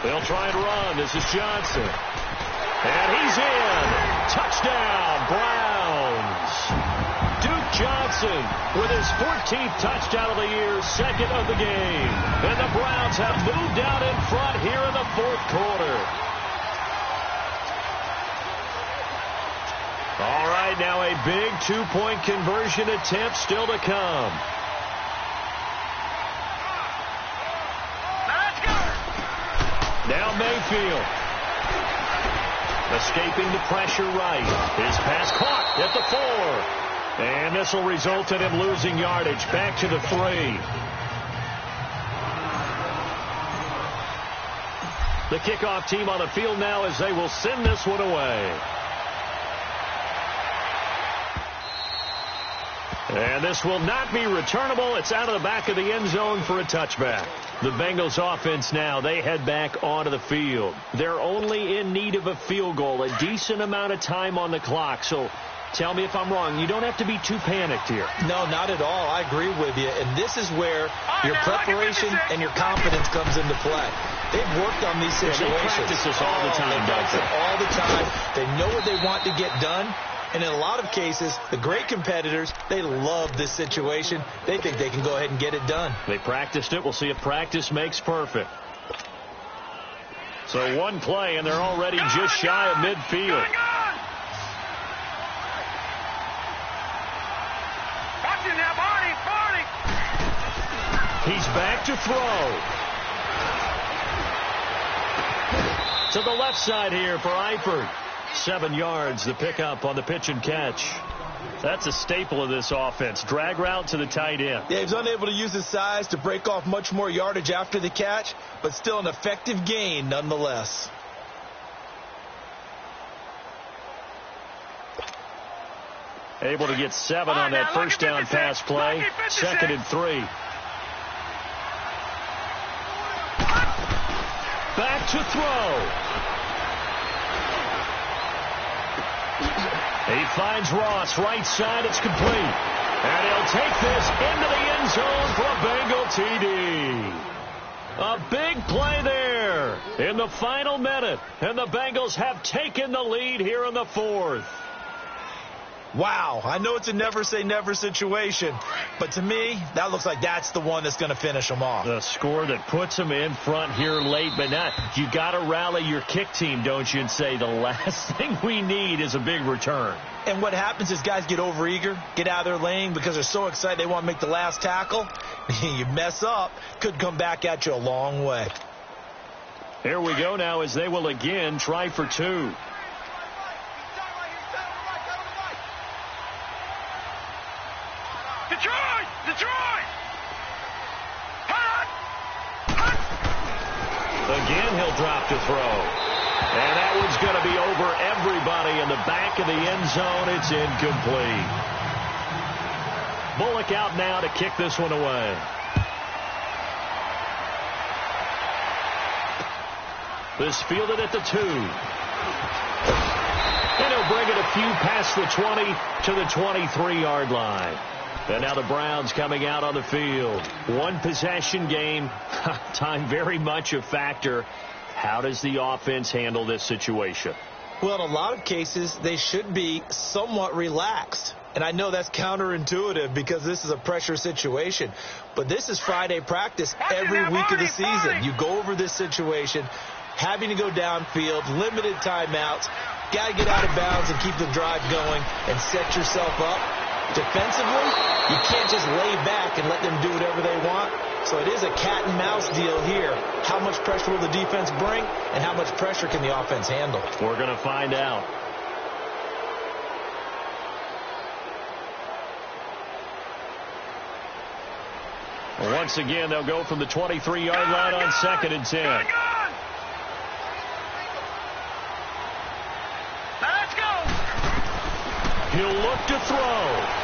They'll try and run. This is Johnson. And he's in. Touchdown, Browns. Duke Johnson with his 14th touchdown of the year, 2nd of the game. And the Browns have moved out in front here in the 4th quarter. All right, now a big 2-point conversion attempt still to come. Now Mayfield. Escaping the pressure right. His pass caught at the 4. And this will result in him losing yardage. Back to the 3. The kickoff team on the field now as they will send this one away. And this will not be returnable. It's out of the back of the end zone for a touchback. The Bengals offense now, they head back onto the field. They're only in need of a field goal, a decent amount of time on the clock. So tell me if I'm wrong. You don't have to be too panicked here. No, not at all. I agree with you. And this is where your preparation and your confidence comes into play. They've worked on these situations. They practice this all the time, don't they? All the time. They know what they want to get done. And in a lot of cases, the great competitors, they love this situation. They think they can go ahead and get it done. They practiced it. We'll see if practice makes perfect. So one play, and they're already just shy of midfield. He's back to throw. To the left side here for Eifert. 7 yards, the pickup on the pitch and catch. That's a staple of this offense. Drag route to the tight end. Yeah, he's unable to use his size to break off much more yardage after the catch, but still an effective gain nonetheless. Able to get 7 on that first down pass play. 2nd and 3. Back to throw. He finds Ross, right side, it's complete. And he'll take this into the end zone for a Bengal TD. A big play there in the final minute. And the Bengals have taken the lead here in the 4th. Wow, I know it's a never-say-never situation, but to me, that looks like that's the one that's going to finish them off. The score that puts them in front here late, but not. You got to rally your kick team, don't you, and say the last thing we need is a big return. And what happens is guys get overeager, get out of their lane because they're so excited they want to make the last tackle. You mess up, could come back at you a long way. Here we go now as they will again try for 2. Detroit! Again, he'll drop to throw. And that one's going to be over everybody in the back of the end zone. It's incomplete. Bullock out now to kick this one away. This fielded at the 2. And he'll bring it a few past the 20 to the 23-yard line. And now the Browns coming out on the field. One possession game. Time very much a factor. How does the offense handle this situation? Well, in a lot of cases, they should be somewhat relaxed. And I know that's counterintuitive because this is a pressure situation. But this is Friday practice every week of the season. You go over this situation having to go downfield, limited timeouts, got to get out of bounds and keep the drive going and set yourself up. Defensively, you can't just lay back and let them do whatever they want. So it is a cat and mouse deal here. How much pressure will the defense bring, and how much pressure can the offense handle? We're going to find out. Once again, they'll go from the 23-yard line on 2nd and 10. Let's go. He'll look to throw.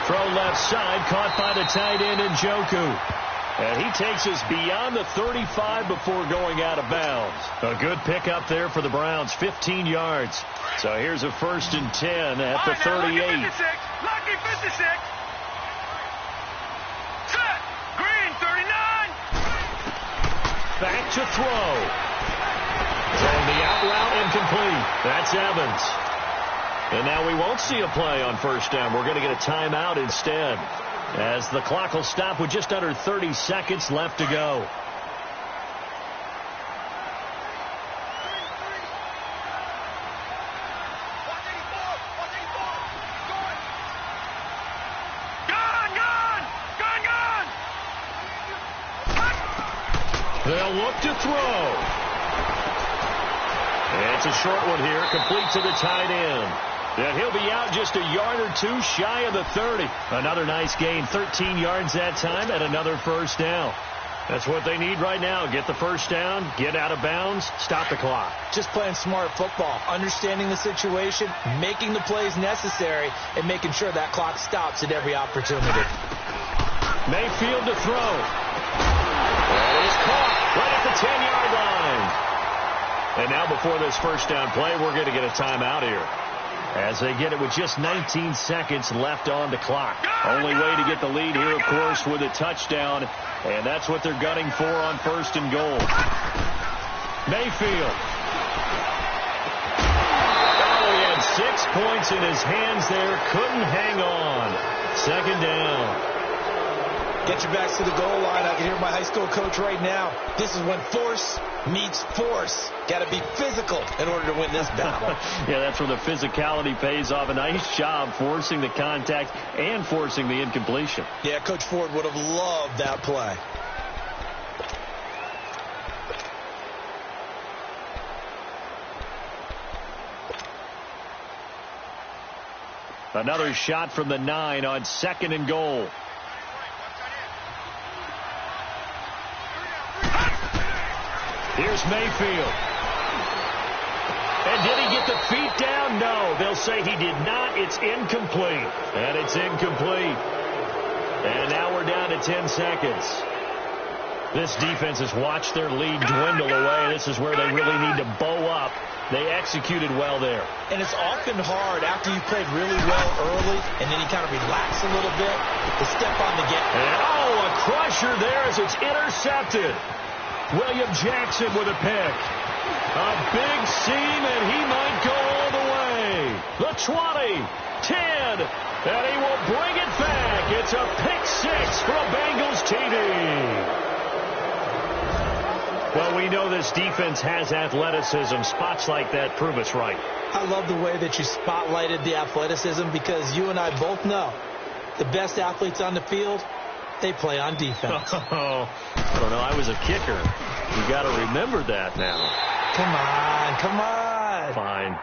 Throw left side, caught by the tight end Njoku. And he takes us beyond the 35 before going out of bounds. A good pickup there for the Browns, 15 yards. So here's a 1st and 10 at the 38. Lucky 56. Set. Green 39. Back to throw. Throwing the out route incomplete. That's Evans. And now we won't see a play on 1st down. We're going to get a timeout instead, as the clock will stop with just under 30 seconds left to go. They'll look to throw. And it's a short one here, complete to the tight end. And he'll be out just a yard or two shy of the 30. Another nice gain, 13 yards that time, and another 1st down. That's what they need right now. Get the 1st down, get out of bounds, stop the clock. Just playing smart football, understanding the situation, making the plays necessary, and making sure that clock stops at every opportunity. Mayfield to throw. And he's caught right at the 10-yard line. And now before this 1st down play, we're going to get a timeout here, as they get it with just 19 seconds left on the clock. Only way to get the lead here, of course, with a touchdown, and that's what they're gunning for on 1st and goal. Mayfield. Oh, he had 6 points in his hands there. Couldn't hang on. 2nd down. Get your backs to the goal line. I can hear my high school coach right now. This is when force meets force. Got to be physical in order to win this battle. Yeah, that's where the physicality pays off. A nice job forcing the contact and forcing the incompletion. Yeah, Coach Ford would have loved that play. Another shot from the 9 on 2nd and goal. Here's Mayfield. And did he get the feet down? No. They'll say he did not. It's incomplete. And it's incomplete. And now we're down to 10 seconds. This defense has watched their lead dwindle away. This is where they really need to bow up. They executed well there. And it's often hard after you played really well early and then you kind of relax a little bit to step on the gas. And a crusher there as it's intercepted. William Jackson with a pick. A big seam, and he might go all the way. The 20, 10, and he will bring it back. It's a pick 6 for a Bengals TD. Well, we know this defense has athleticism. Spots like that prove us right. I love the way that you spotlighted the athleticism, because you and I both know the best athletes on the field, they play on defense. Oh, I don't know. I was a kicker. You got to remember that now. Come on, come on. Fine.